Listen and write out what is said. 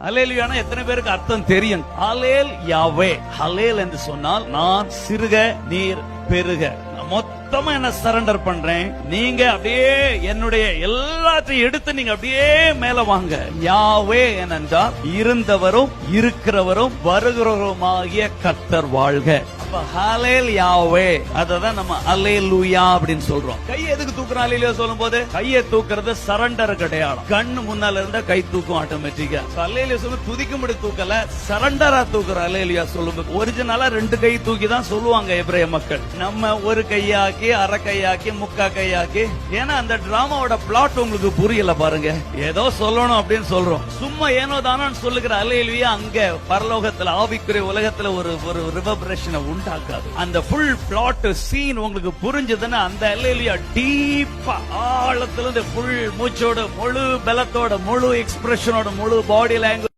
ஹல்லேலூயானா எத்தனை பேருக்கு அர்த்தம் தெரியும்? ஹல்லேல் யாவே, ஹல்லேல் என்று சொன்னால் நான் சிறுக நீர் பெருக. மொத்தமா என்ன சரண்டர் பண்றேன், நீங்க அப்படியே என்னுடைய எல்லாத்தையும் எடுத்து நீங்க அப்படியே மேல வாங்க. யாவே என்றால் இருந்தவரும் இருக்கிறவரும் வருகிறவருமாகிய கர்த்தர் வாழ்க. ஹல்லேல் யாவே, அததான் நம்ம அல்லேலூயா அப்படின்னு சொல்றோம். கை எதுக்கு தூக்குறோம்? அல்லேலூயா சொல்லும் போது கையை தூக்குறது சரண்டர் அடையாளம். கண்ணு முன்னால இருந்தா கை தூக்கும் ஆட்டோமேட்டிக்கா. அல்லேலூயா சொல்லும் தூதிக்கும்படி தூக்கல, சரண்டரா தூக்குற. அல்லேலூயா சொல்லும் ஒரிஜினலா 2 கை தூக்கி தான் சொல்லுவாங்க எபிரேய மக்கள். நம்ம ஒரு கையாக்கி, அரை கையாக்கி, முக்கா கையாக்கி. ஏன்னா அந்த டிராமாவோட பிளாட் உங்களுக்கு புரியல பாருங்க. ஏதோ சொல்லணும் அப்படின்னு சொல்றோம், சும்மா ஏனோ தானோ சொல்லுகிற அல்லேலூயா அங்க பரலோகத்துல ஆவிக்குரிய உலகத்துல ஒரு ரிவர்பரேஷனை உண்டாக்காது. அந்த ஃபுல் பிளாட் சீன் உங்களுக்கு புரிஞ்சதுன்னா அந்த அல்லேலூயா டீப்பா ஆழத்துல இருந்து ஃபுல் மூச்சோட, முழு பலத்தோட, முழு எக்ஸ்பிரஷனோட, முழு பாடி லாங்குவேஜ்